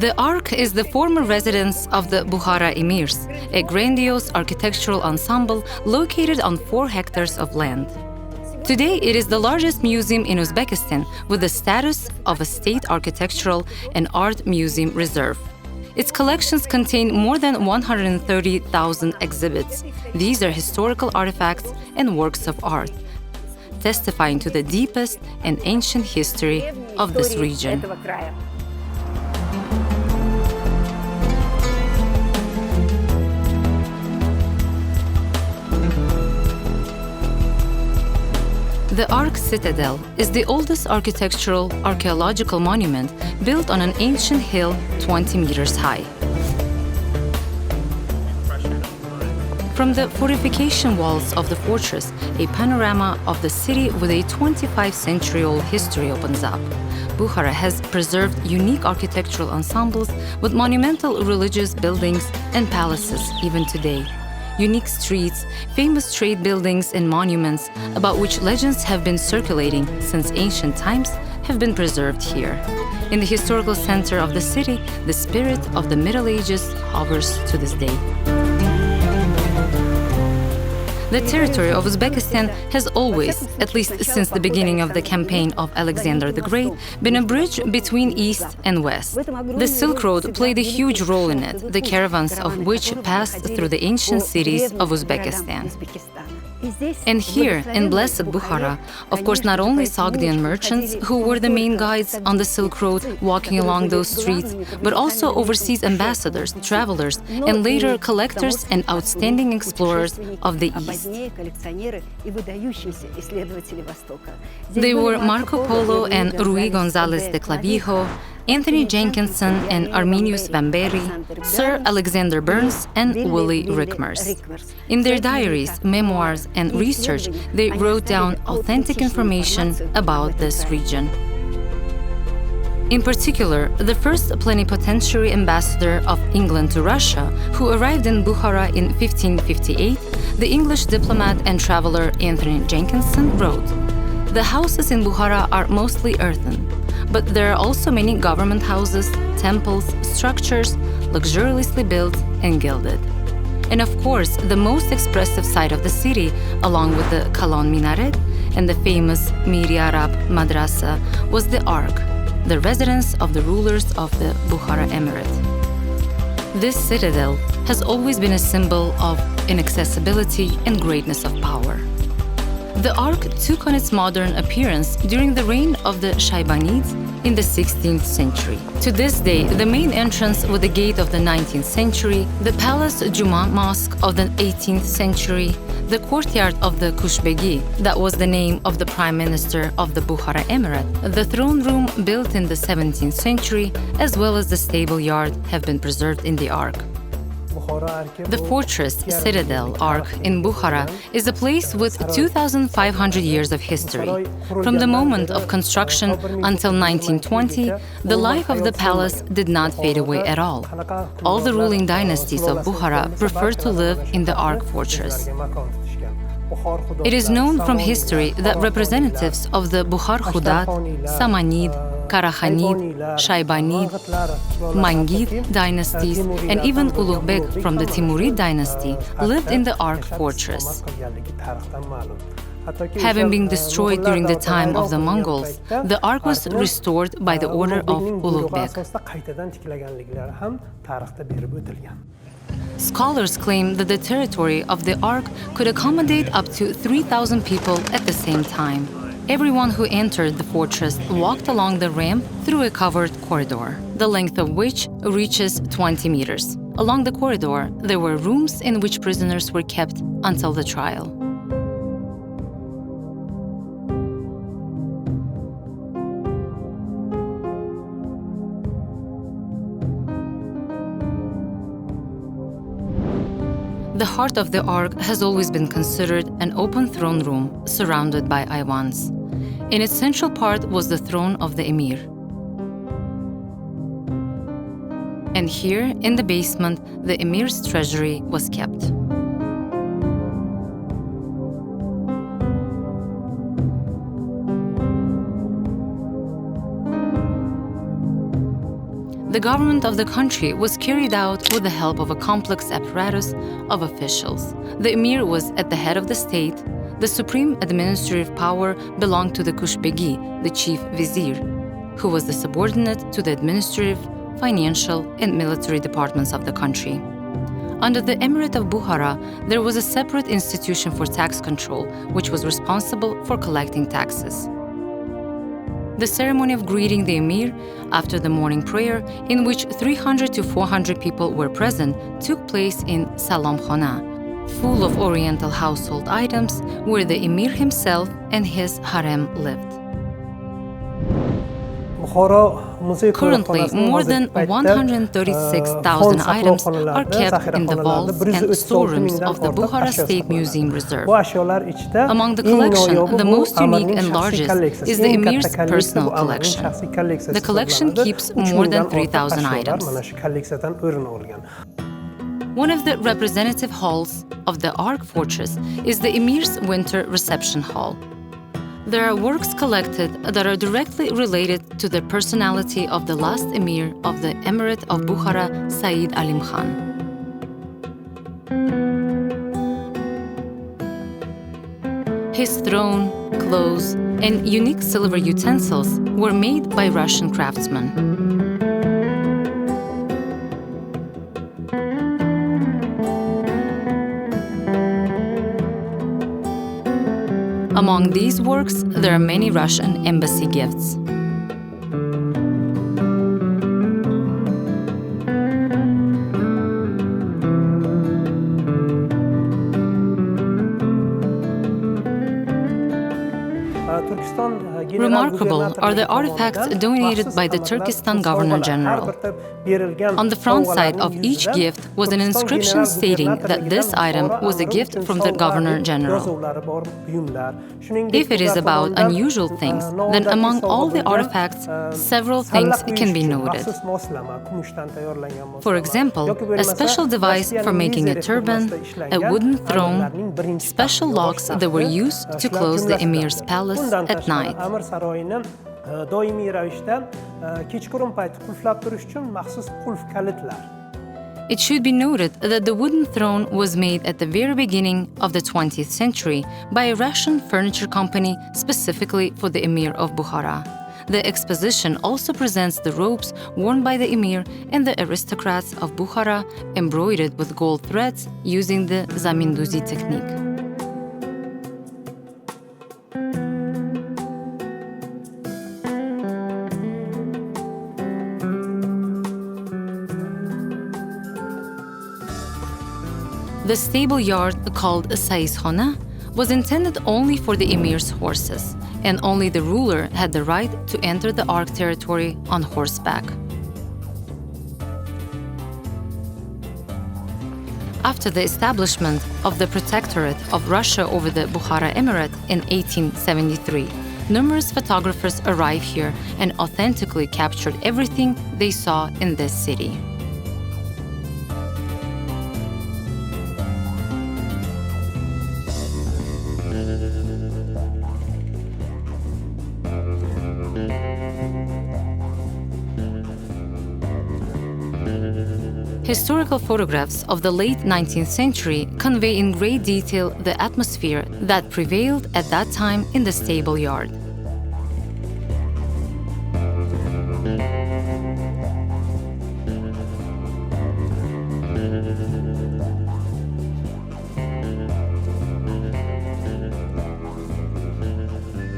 The Ark is the former residence of the Bukhara emirs, a grandiose architectural ensemble located on 4 hectares of land. Today, it is the largest museum in Uzbekistan with the status of a state architectural and art museum reserve. Its collections contain more than 130,000 exhibits. These are historical artifacts and works of art, testifying to the deepest and ancient history of this region. The Ark Citadel is the oldest architectural archaeological monument built on an ancient hill 20 meters high. From the fortification walls of the fortress, a panorama of the city with a 25-century-old history opens up. Bukhara has preserved unique architectural ensembles with monumental religious buildings and palaces even today. Unique streets, famous trade buildings and monuments about which legends have been circulating since ancient times have been preserved here. In the historical center of the city, the spirit of the Middle Ages hovers to this day. The territory of Uzbekistan has always, at least since the beginning of the campaign of Alexander the Great, been a bridge between East and West. The Silk Road played a huge role in it, the caravans of which passed through the ancient cities of Uzbekistan. And here, in blessed Bukhara, of course not only Sogdian merchants, who were the main guides on the Silk Road walking along those streets, but also overseas ambassadors, travelers, and later collectors and outstanding explorers of the East. They were Marco Polo and Rui González de Clavijo, Anthony Jenkinson and Arminius Van Berry, Sir Alexander Burns, and Willie Rickmers. In their diaries, memoirs, and research, they wrote down authentic information about this region. In particular, the first plenipotentiary ambassador of England to Russia, who arrived in Bukhara in 1558, the English diplomat and traveler Anthony Jenkinson wrote, "The houses in Bukhara are mostly earthen, but there are also many government houses, temples, structures, luxuriously built and gilded." And of course, the most expressive sight of the city, along with the Kalon Minaret and the famous Miri Arab Madrasa, was the Ark, the residence of the rulers of the Bukhara Emirate. This citadel has always been a symbol of inaccessibility and greatness of power. The Ark took on its modern appearance during the reign of the Shaybanids in the 16th century. To this day, the main entrance with the gate of the 19th century, the Palace Juma Mosque of the 18th century, the courtyard of the Kushbegi, that was the name of the Prime Minister of the Bukhara Emirate, the throne room built in the 17th century, as well as the stable yard have been preserved in the Ark. The fortress citadel Ark in Bukhara is a place with 2,500 years of history. From the moment of construction until 1920, the life of the palace did not fade away at all. All the ruling dynasties of Bukhara preferred to live in the Ark fortress. It is known from history that representatives of the Bukhar Khudat, Samanid, Karakhanid, Shaybanid, Mangid dynasties, and even Ulugbek from the Timurid dynasty lived in the Ark fortress. Having been destroyed during the time of the Mongols, the Ark was restored by the order of Ulugbek. Scholars claim that the territory of the Ark could accommodate up to 3,000 people at the same time. Everyone who entered the fortress walked along the ramp through a covered corridor, the length of which reaches 20 meters. Along the corridor, there were rooms in which prisoners were kept until the trial. The heart of the Ark has always been considered an open throne room surrounded by Iwans. In its central part was the throne of the Emir. And here, in the basement, the Emir's treasury was kept. The government of the country was carried out with the help of a complex apparatus of officials. The emir was at the head of the state. The supreme administrative power belonged to the Kushbegi, the chief vizier, who was the subordinate to the administrative, financial, and military departments of the country. Under the Emirate of Bukhara, there was a separate institution for tax control, which was responsible for collecting taxes. The ceremony of greeting the emir after the morning prayer, in which 300 to 400 people were present, took place in Salam Khana, full of oriental household items, where the emir himself and his harem lived. Currently, more than 136,000 items are kept in the vaults and storerooms of the Bukhara State Museum Reserve. Among the collection, the most unique and largest is the emir's personal collection. The collection keeps more than 3,000 items. One of the representative halls of the Ark Fortress is the emir's winter reception hall. There are works collected that are directly related to the personality of the last emir of the Emirate of Bukhara, Said Alim Khan. His throne, clothes, and unique silver utensils were made by Russian craftsmen. Among these works, there are many Russian embassy gifts. Remarkable are the artifacts donated by the Turkestan Governor-General. On the front side of each gift was an inscription stating that this item was a gift from the Governor-General. If it is about unusual things, then among all the artifacts, several things can be noted. For example, a special device for making a turban, a wooden throne, special locks that were used to close the emir's palace at night. It should be noted that the wooden throne was made at the very beginning of the 20th century by a Russian furniture company specifically for the Emir of Bukhara. The exposition also presents the robes worn by the Emir and the aristocrats of Bukhara, embroidered with gold threads using the Zaminduzi technique. The stable yard, called Saizkhana, was intended only for the emir's horses, and only the ruler had the right to enter the Ark territory on horseback. After the establishment of the Protectorate of Russia over the Bukhara Emirate in 1873, numerous photographers arrived here and authentically captured everything they saw in this city. Historical photographs of the late 19th century convey in great detail the atmosphere that prevailed at that time in the stable yard.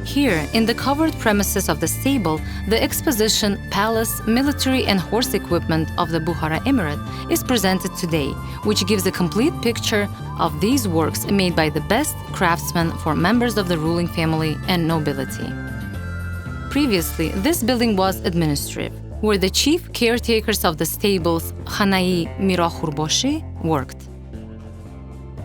Here, in the covered premises of the stable, the exposition, palace, military and horse equipment of the Bukhara Emirate is presented today, which gives a complete picture of these works made by the best craftsmen for members of the ruling family and nobility. Previously, this building was administrative, where the chief caretakers of the stables, Khanai Mirakhurboshi, worked.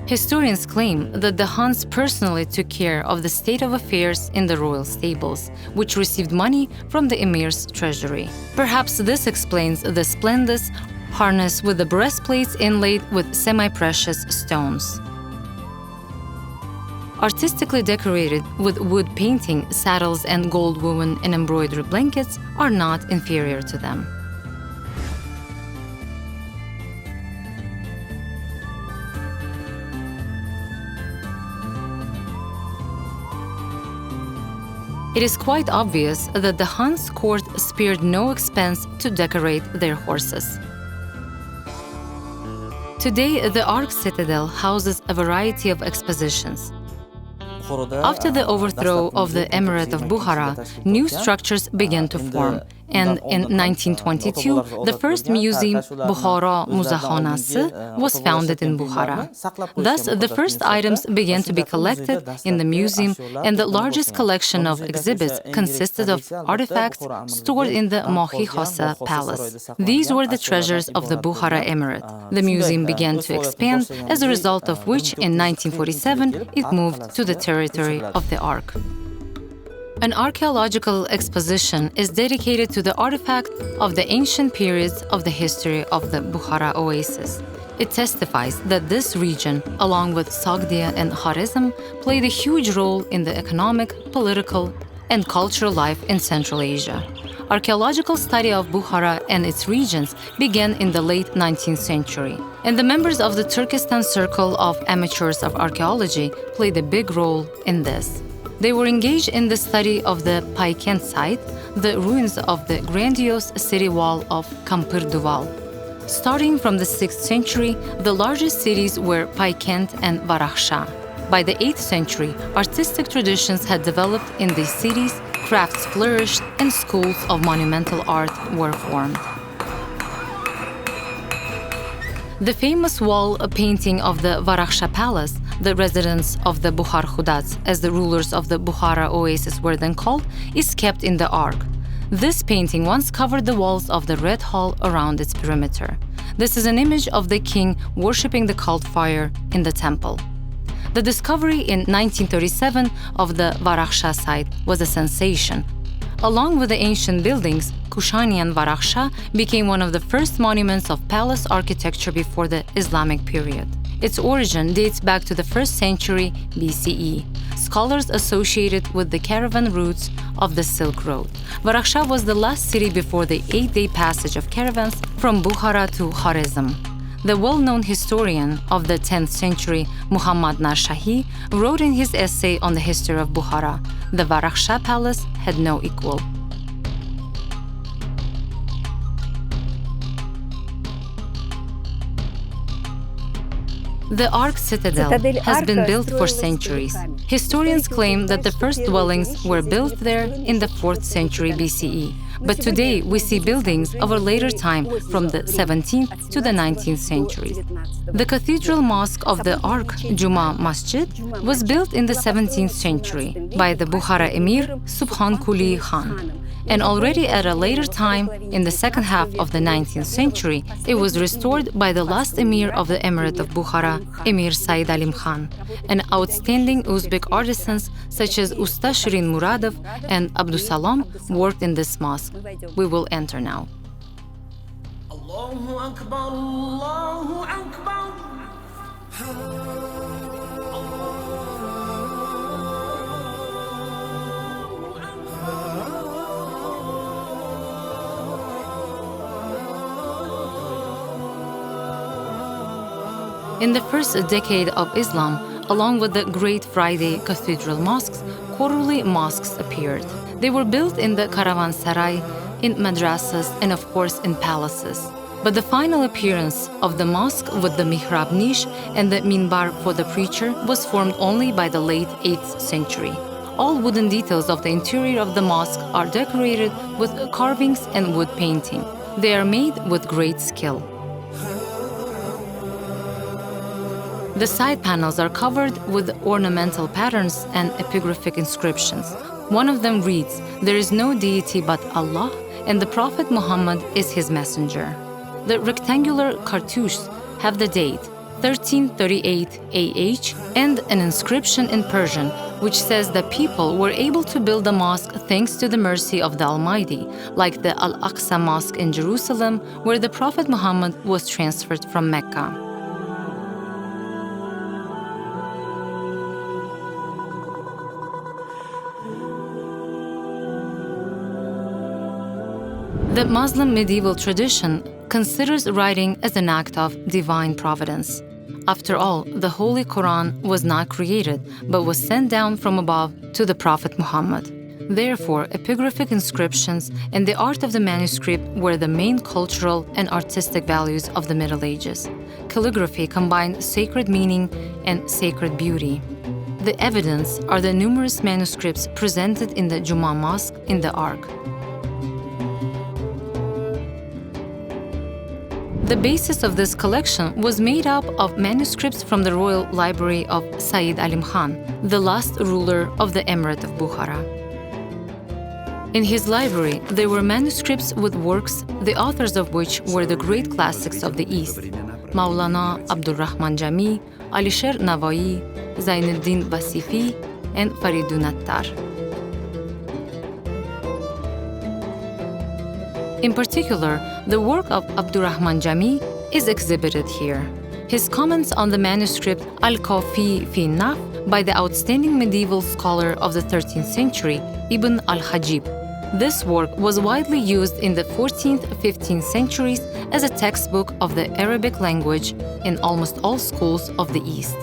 Historians claim that the Khans personally took care of the state of affairs in the royal stables, which received money from the emir's treasury. Perhaps this explains the splendid harness with the breastplates inlaid with semi-precious stones. Artistically decorated with wood painting, saddles and gold woven and embroidery blankets are not inferior to them. It is quite obvious that the Han's court spared no expense to decorate their horses. Today, the Ark Citadel houses a variety of expositions. After the overthrow of the Emirate of Bukhara, new structures began to form, and in 1922, the first museum, Bukhara Muzakhanasi, was founded in Bukhara. Thus, the first items began to be collected in the museum, and the largest collection of exhibits consisted of artifacts stored in the Mohi Hossa Palace. These were the treasures of the Bukhara Emirate. The museum began to expand, as a result of which, in 1947, it moved to the territory of the Ark. An archaeological exposition is dedicated to the artifact of the ancient periods of the history of the Bukhara oasis. It testifies that this region, along with Sogdia and Kharizm, played a huge role in the economic, political, and cultural life in Central Asia. Archaeological study of Bukhara and its regions began in the late 19th century, and the members of the Turkestan Circle of Amateurs of Archaeology played a big role in this. They were engaged in the study of the Paykent site, the ruins of the grandiose city wall of Kampır-Duval. Starting from the 6th century, the largest cities were Paykent and Varakhsha. By the 8th century, artistic traditions had developed in these cities, crafts flourished, and schools of monumental art were formed. The famous wall painting of the Varakhsha Palace, the residence of the Bukhar Khudats, as the rulers of the Bukhara oasis were then called, is kept in the Ark. This painting once covered the walls of the Red Hall around its perimeter. This is an image of the king worshipping the cult fire in the temple. The discovery in 1937 of the Varakhsha site was a sensation. Along with the ancient buildings, Kushanian Varakhsha became one of the first monuments of palace architecture before the Islamic period. Its origin dates back to the 1st century BCE. Scholars associate it with the caravan routes of the Silk Road. Varakhsha was the last city before the 8-day passage of caravans from Bukhara to Kharizm. The well-known historian of the 10th century, Muhammad Narshahi, wrote in his essay on the history of Bukhara, "The Varakhsha Palace had no equal." The Ark Citadel has been built for centuries. Historians claim that the first dwellings were built there in the 4th century BCE. But today we see buildings of a later time, from the 17th to the 19th centuries. The cathedral mosque of the Ark, Juma Masjid, was built in the 17th century by the Bukhara Emir Subhan Quli Khan. And already at a later time, in the second half of the 19th century, it was restored by the last emir of the Emirate of Bukhara, Emir Said Alim Khan, and outstanding Uzbek artisans such as Usta Shirin Muradov and Abdusalam worked in this mosque. We will enter now. Allahu Akbar, Allahu Akbar. In the first decade of Islam, along with the Great Friday cathedral mosques, quarterly mosques appeared. They were built in the caravanserai, in madrasas, and of course in palaces. But the final appearance of the mosque with the mihrab niche and the minbar for the preacher was formed only by the late 8th century. All wooden details of the interior of the mosque are decorated with carvings and wood painting. They are made with great skill. The side panels are covered with ornamental patterns and epigraphic inscriptions. One of them reads, "There is no deity but Allah, and the Prophet Muhammad is his messenger." The rectangular cartouches have the date 1338 AH and an inscription in Persian which says that people were able to build the mosque thanks to the mercy of the Almighty, like the Al-Aqsa Mosque in Jerusalem, where the Prophet Muhammad was transferred from Mecca. The Muslim medieval tradition considers writing as an act of divine providence. After all, the Holy Quran was not created, but was sent down from above to the Prophet Muhammad. Therefore, epigraphic inscriptions and the art of the manuscript were the main cultural and artistic values of the Middle Ages. Calligraphy combined sacred meaning and sacred beauty. The evidence are the numerous manuscripts presented in the Juma Mosque in the Ark. The basis of this collection was made up of manuscripts from the royal library of Sayyid Alim Khan, the last ruler of the Emirate of Bukhara. In his library, there were manuscripts with works, the authors of which were the great classics of the East: Maulana Abdul Rahman Jami, Alisher Navai, Zainuddin Basifi, and Faridun Attar. In particular, the work of Abdurrahman Jami is exhibited here. His comments on the manuscript Al-Kafi fi Naf by the outstanding medieval scholar of the 13th century, Ibn al-Hajib. This work was widely used in the 14th, 15th centuries as a textbook of the Arabic language in almost all schools of the East.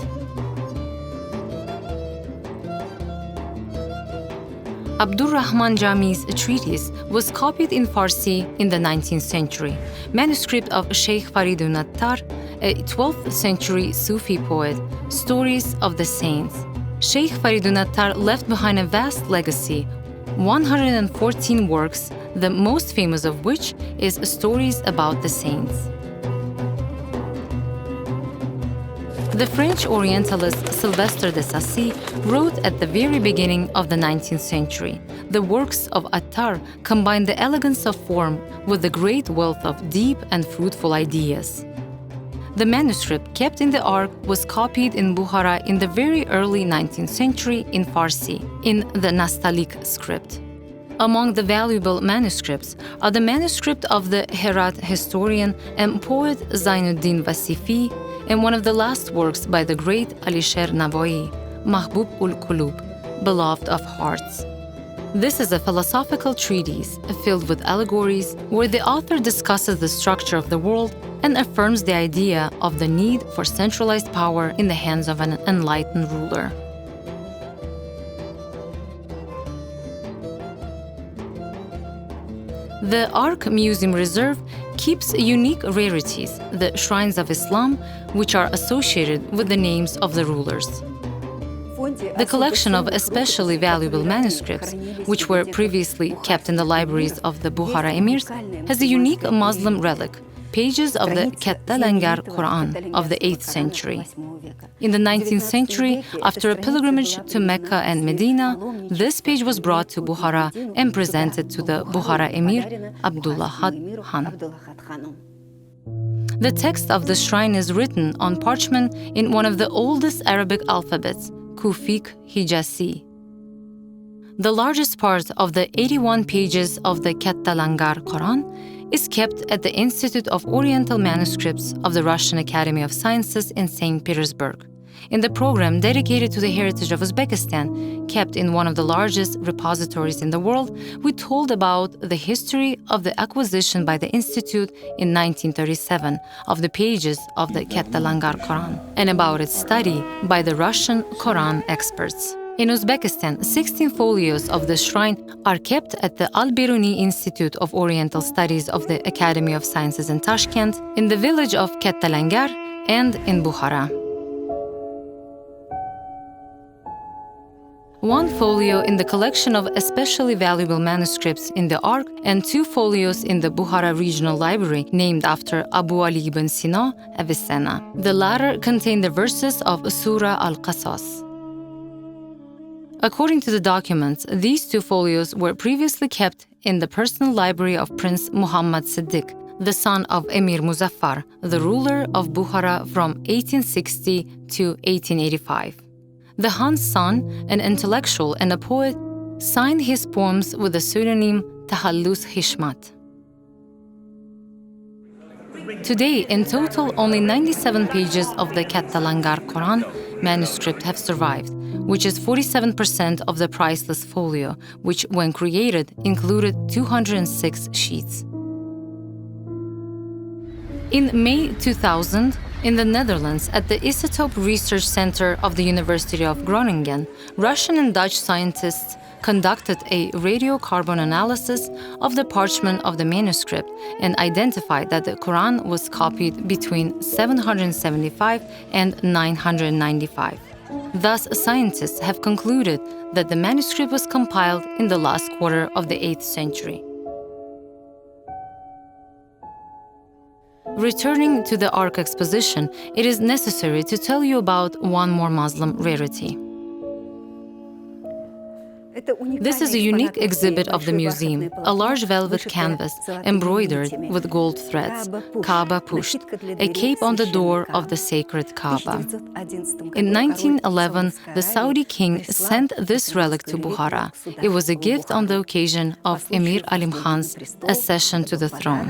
Abdurrahman Jami's treatise was copied in Farsi in the 19th century. Manuscript of Sheikh Faridun Attar, a 12th century Sufi poet, Stories of the Saints. Sheikh Faridun Attar left behind a vast legacy, 114 works, the most famous of which is Stories about the Saints. The French Orientalist Sylvestre de Sacy wrote at the very beginning of the 19th century. The works of Attar combine the elegance of form with the great wealth of deep and fruitful ideas. The manuscript kept in the Ark was copied in Bukhara in the very early 19th century in Farsi, in the Nastaliq script. Among the valuable manuscripts are the manuscript of the Herat historian and poet Zainuddin Basifi, and one of the last works by the great Alisher Navai, Mahbub ul-Qulub, beloved of hearts. This is a philosophical treatise filled with allegories where the author discusses the structure of the world and affirms the idea of the need for centralized power in the hands of an enlightened ruler. The Ark Museum Reserve keeps unique rarities, the shrines of Islam, which are associated with the names of the rulers. The collection of especially valuable manuscripts, which were previously kept in the libraries of the Bukhara emirs, has a unique Muslim relic, pages of the Kattalangar Quran of the 8th century. In the 19th century, after a pilgrimage to Mecca and Medina, this page was brought to Bukhara and presented to the Bukhara Emir Abdullah Khan. The text of the shrine is written on parchment in one of the oldest Arabic alphabets, Kufic Hijazi. The largest part of the 81 pages of the Kattalangar Quran is kept at the Institute of Oriental Manuscripts of the Russian Academy of Sciences in St. Petersburg. In the program dedicated to the heritage of Uzbekistan, kept in one of the largest repositories in the world, we told about the history of the acquisition by the Institute in 1937 of the pages of the Kattalangar Quran, and about its study by the Russian Quran experts. In Uzbekistan, 16 folios of the shrine are kept at the Al-Biruni Institute of Oriental Studies of the Academy of Sciences in Tashkent, in the village of Kattalangar, and in Bukhara. One folio in the collection of especially valuable manuscripts in the Ark, and 2 folios in the Bukhara Regional Library, named after Abu Ali ibn Sina, Avicenna. The latter contain the verses of Surah Al-Qasas. According to the documents, these 2 folios were previously kept in the personal library of Prince Muhammad Siddiq, the son of Emir Muzaffar, the ruler of Bukhara from 1860 to 1885. The Khan's son, an intellectual and a poet, signed his poems with the pseudonym Tahallus Hishmat. Today, in total, only 97 pages of the Kattalangar Quran manuscript have survived, which is 47% of the priceless folio, which, when created, included 206 sheets. In May 2000, in the Netherlands, at the Isotope Research Center of the University of Groningen, Russian and Dutch scientists conducted a radiocarbon analysis of the parchment of the manuscript and identified that the Quran was copied between 775 and 995. Thus, scientists have concluded that the manuscript was compiled in the last quarter of the 8th century. Returning to the Ark exposition, it is necessary to tell you about one more Muslim rarity. This is a unique exhibit of the museum, a large velvet canvas embroidered with gold threads, Kaaba Pusht, a cape on the door of the sacred Kaaba. In 1911, the Saudi king sent this relic to Bukhara. It was a gift on the occasion of Emir Alim Khan's accession to the throne.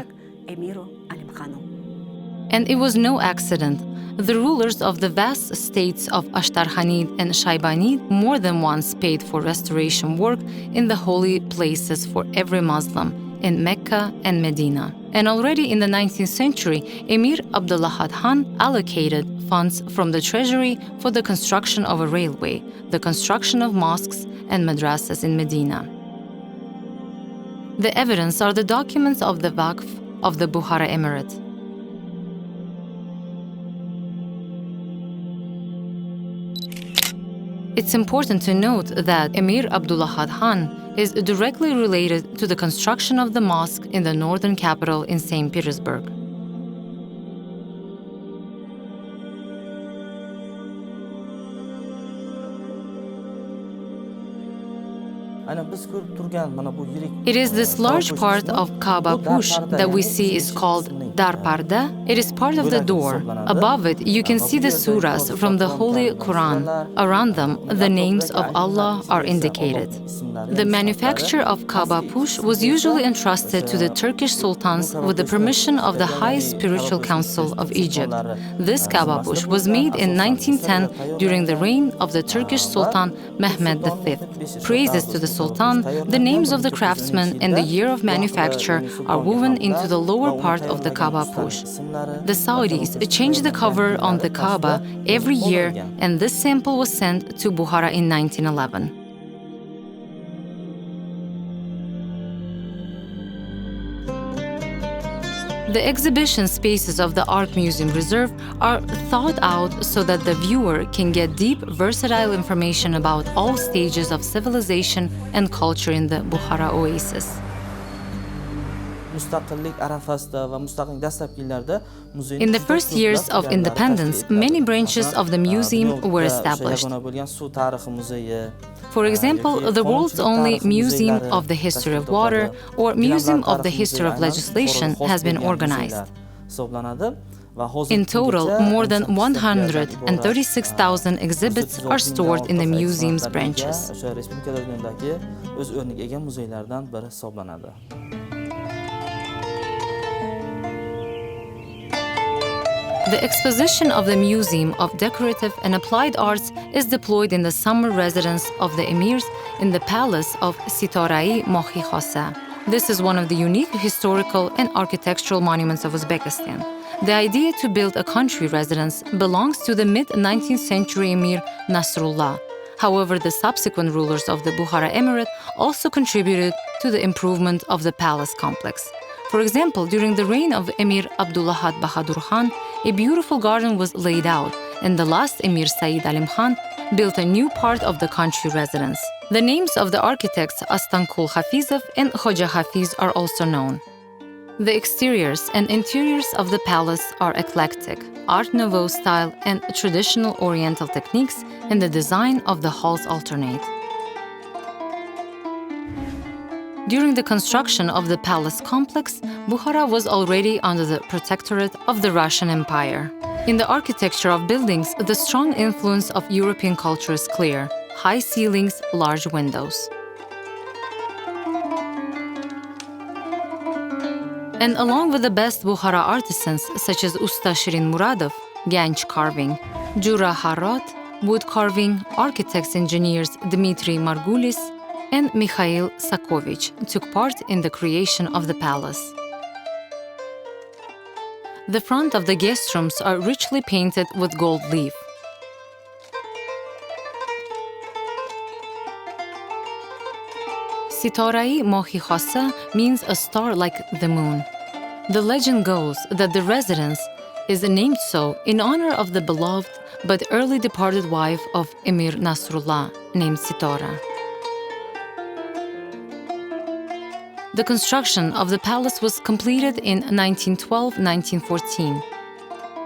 And it was no accident. The rulers of the vast states of Ashtarkhanid and Shaybanid more than once paid for restoration work in the holy places for every Muslim in Mecca and Medina. And already in the 19th century, Emir Abdullah Khan allocated funds from the treasury for the construction of a railway, the construction of mosques and madrasas in Medina. The evidence are the documents of the Waqf of the Bukhara Emirate. It's important to note that Emir Abdullah Khan is directly related to the construction of the mosque in the northern capital in St. Petersburg. It is this large part of Kaaba Pusht that we see is called Dar Parda. It is part of the door. Above it, you can see the surahs from the Holy Quran. Around them, the names of Allah are indicated. The manufacture of Kaaba Pusht was usually entrusted to the Turkish sultans with the permission of the High Spiritual Council of Egypt. This Kaaba Pusht was made in 1910 during the reign of the Turkish Sultan Mehmed V. Praises to the Sultan, the names of the craftsmen and the year of manufacture are woven into the lower part of the Kaaba Pusht. The Saudis changed the cover on the Kaaba every year, and this sample was sent to Bukhara in 1911. The exhibition spaces of the Art Museum Reserve are thought out so that the viewer can get deep, versatile information about all stages of civilization and culture in the Bukhara oasis. In the first years of independence, many branches of the museum were established. For example, the world's only Museum of the History of Water or Museum of the History of Legislation has been organized. In total, more than 136,000 exhibits are stored in the museum's branches. The exposition of the Museum of Decorative and Applied Arts is deployed in the summer residence of the emirs in the palace of Sitorai Mohi Khosa. This is one of the unique historical and architectural monuments of Uzbekistan. The idea to build a country residence belongs to the mid-19th century emir Nasrullah. However, the subsequent rulers of the Bukhara Emirate also contributed to the improvement of the palace complex. For example, during the reign of Emir Abdullah Bahadur Khan, a beautiful garden was laid out, and the last Emir Said Alim Khan built a new part of the country residence. The names of the architects Astankul Hafizov and Khoja Hafiz are also known. The exteriors and interiors of the palace are eclectic, Art Nouveau style and traditional Oriental techniques, and the design of the halls alternate. During the construction of the palace complex, Bukhara was already under the protectorate of the Russian Empire. In the architecture of buildings, the strong influence of European culture is clear: high ceilings, large windows. And along with the best Bukhara artisans such as Usta Shirin Muradov, Ganj carving, Jura Harrat, wood carving, architects engineers Dmitry Margulis, and Mikhail Sakovich took part in the creation of the palace. The front of the guest rooms are richly painted with gold leaf. Sitorai Mohi Khossa means a star like the moon. The legend goes that the residence is named so in honor of the beloved but early departed wife of Emir Nasrullah, named Sitora. The construction of the palace was completed in 1912-1914,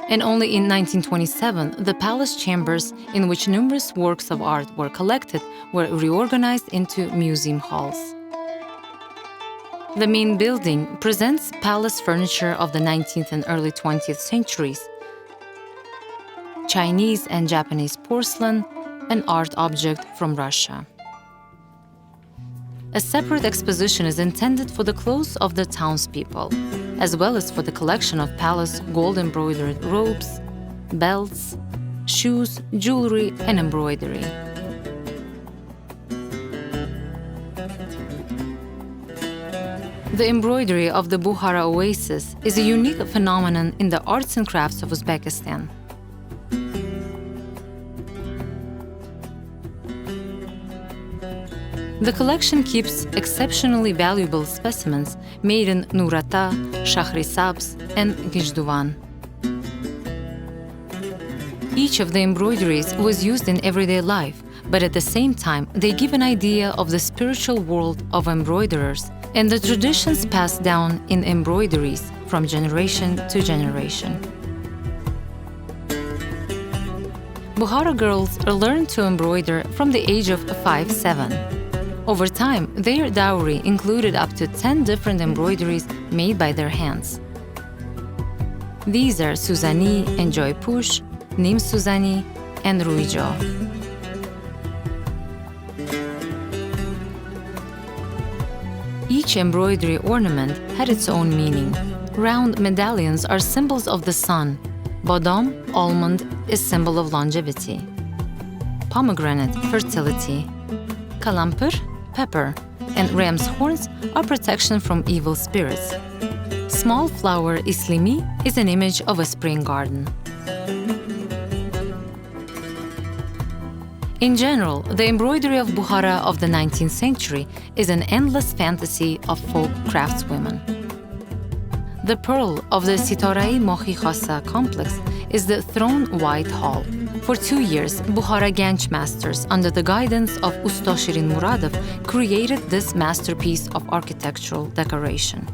and only in 1927 the palace chambers, in which numerous works of art were collected, were reorganized into museum halls. The main building presents palace furniture of the 19th and early 20th centuries, Chinese and Japanese porcelain, and art objects from Russia. A separate exposition is intended for the clothes of the townspeople, as well as for the collection of palace gold-embroidered robes, belts, shoes, jewelry, and embroidery. The embroidery of the Bukhara oasis is a unique phenomenon in the arts and crafts of Uzbekistan. The collection keeps exceptionally valuable specimens made in Nurata, Shahrisabz, and Gijduvan. Each of the embroideries was used in everyday life, but at the same time, they give an idea of the spiritual world of embroiderers and the traditions passed down in embroideries from generation to generation. Bukhara girls learn to embroider from the age of 5-7. Over time, their dowry included up to 10 different embroideries made by their hands. These are Suzani and Joy Push, Nim Suzani, and Ruijo. Each embroidery ornament had its own meaning. Round medallions are symbols of the sun. Badam, almond, is symbol of longevity. Pomegranate, fertility. Kalampur, pepper, and ram's horns are protection from evil spirits. Small flower islimi is an image of a spring garden. In general, the embroidery of Bukhara of the 19th century is an endless fantasy of folk craftswomen. The pearl of the Sitorai Mohi Khossa complex is the Throne White Hall. For 2 years, Bukhara Ganj masters, under the guidance of Usta Shirin Muradov, created this masterpiece of architectural decoration.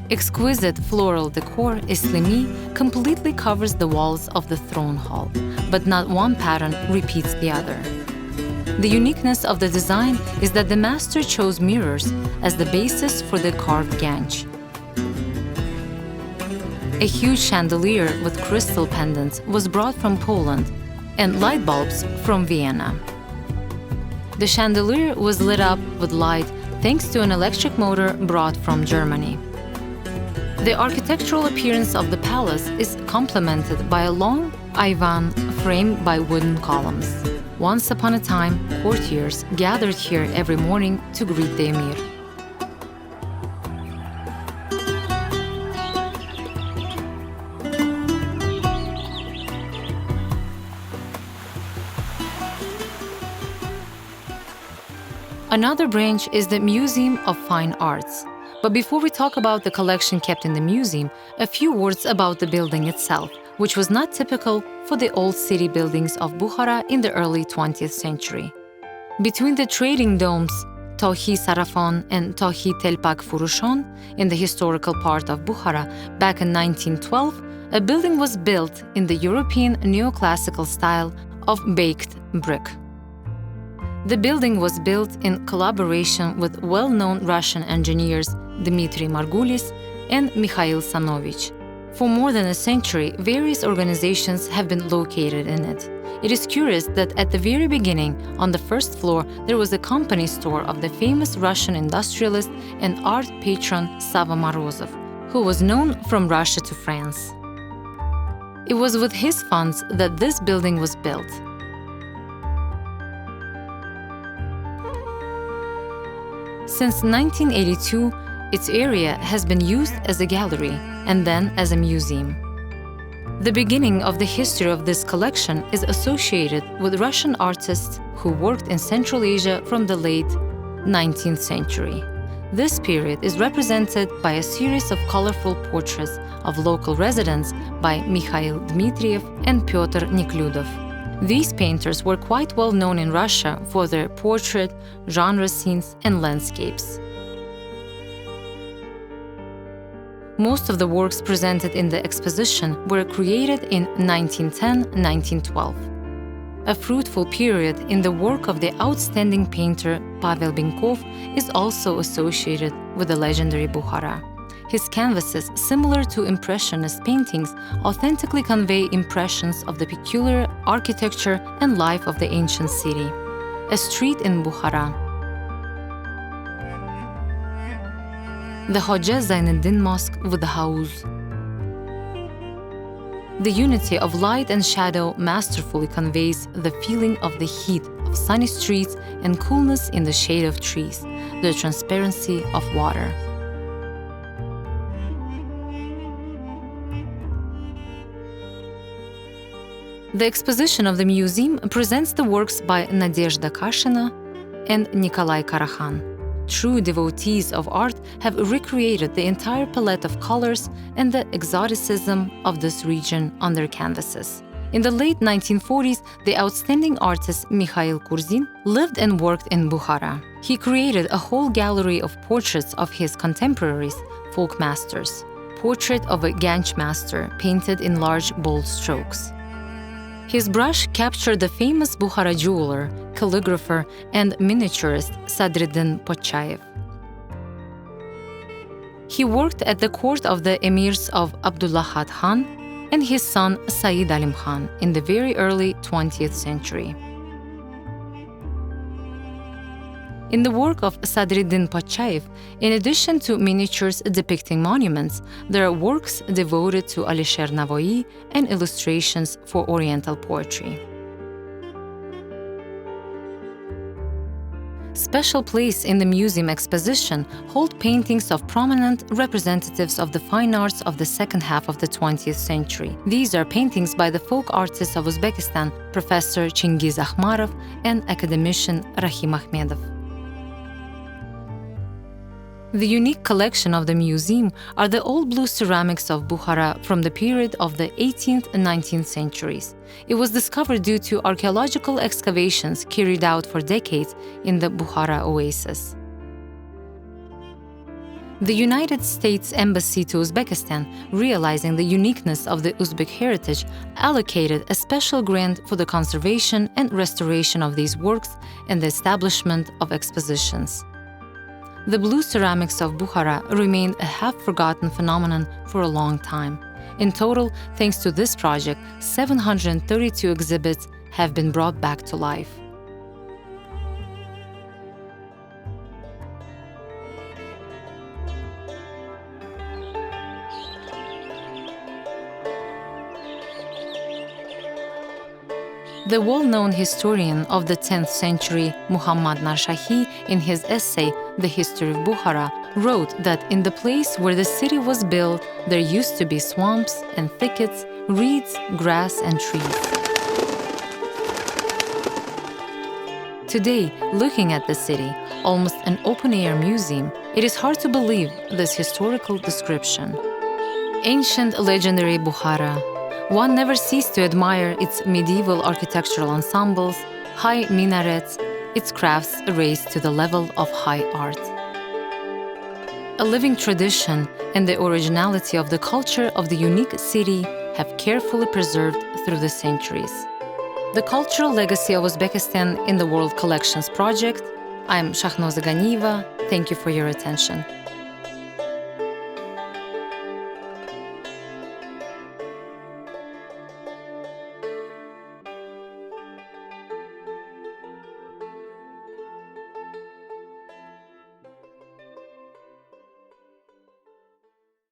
Exquisite floral decor, islimi, completely covers the walls of the throne hall, but not one pattern repeats the other. The uniqueness of the design is that the master chose mirrors as the basis for the carved ganj. A huge chandelier with crystal pendants was brought from Poland and light bulbs from Vienna. The chandelier was lit up with light thanks to an electric motor brought from Germany. The architectural appearance of the palace is complemented by a long Ivan framed by wooden columns. Once upon a time, courtiers gathered here every morning to greet the emir. Another branch is the Museum of Fine Arts. But before we talk about the collection kept in the museum, a few words about the building itself, which was not typical for the old city buildings of Bukhara in the early 20th century. Between the trading domes, Tohi Sarafan and Tohi Telpak Furushon, in the historical part of Bukhara, back in 1912, a building was built in the European neoclassical style of baked brick. The building was built in collaboration with well-known Russian engineers Dmitry Margulis and Mikhail Sanovich. For more than a century, various organizations have been located in it. It is curious that at the very beginning, on the first floor, there was a company store of the famous Russian industrialist and art patron Sava Morozov, who was known from Russia to France. It was with his funds that this building was built. Since 1982, its area has been used as a gallery and then as a museum. The beginning of the history of this collection is associated with Russian artists who worked in Central Asia from the late 19th century. This period is represented by a series of colorful portraits of local residents by Mikhail Dmitriev and Pyotr Nekludov. These painters were quite well known in Russia for their portrait, genre scenes, and landscapes. Most of the works presented in the exposition were created in 1910-1912. A fruitful period in the work of the outstanding painter Pavel Binkov is also associated with the legendary Bukhara. His canvases, similar to Impressionist paintings, authentically convey impressions of the peculiar architecture and life of the ancient city. A street in Bukhara. The Hoja Zainuddin Mosque with the Hauz. The unity of light and shadow masterfully conveys the feeling of the heat of sunny streets and coolness in the shade of trees, the transparency of water. The exposition of the museum presents the works by Nadezhda Kashina and Nikolai Karakhan. True devotees of art have recreated the entire palette of colors and the exoticism of this region on their canvases. In the late 1940s, the outstanding artist Mikhail Kurzin lived and worked in Bukhara. He created a whole gallery of portraits of his contemporaries, folk masters. Portrait of a Ganj master painted in large, bold strokes. His brush captured the famous Bukhara jeweler, calligrapher, and miniaturist Sadriddin Pochayev. He worked at the court of the emirs of Abdullahat Khan and his son Said Alim Khan in the very early 20th century. In the work of Sadriddin Pochayev, in addition to miniatures depicting monuments, there are works devoted to Alisher Navoi and illustrations for Oriental poetry. Special place in the museum exposition hold paintings of prominent representatives of the fine arts of the second half of the 20th century. These are paintings by the folk artists of Uzbekistan, Professor Chingiz Akhmarov and academician Rahim Ahmedov. The unique collection of the museum are the old blue ceramics of Bukhara from the period of the 18th and 19th centuries. It was discovered due to archaeological excavations carried out for decades in the Bukhara oasis. The United States Embassy to Uzbekistan, realizing the uniqueness of the Uzbek heritage, allocated a special grant for the conservation and restoration of these works and the establishment of expositions. The blue ceramics of Bukhara remained a half-forgotten phenomenon for a long time. In total, thanks to this project, 732 exhibits have been brought back to life. The well-known historian of the 10th century, Muhammad Narshahi, in his essay, The History of Bukhara, wrote that in the place where the city was built, there used to be swamps and thickets, reeds, grass, and trees. Today, looking at the city, almost an open-air museum, it is hard to believe this historical description. Ancient legendary Bukhara. One never ceased to admire its medieval architectural ensembles, high minarets, its crafts raised to the level of high art. A living tradition and the originality of the culture of the unique city have carefully preserved through the centuries. The cultural legacy of Uzbekistan in the World Collections Project. I'm Shahnoza Ganieva. Thank you for your attention.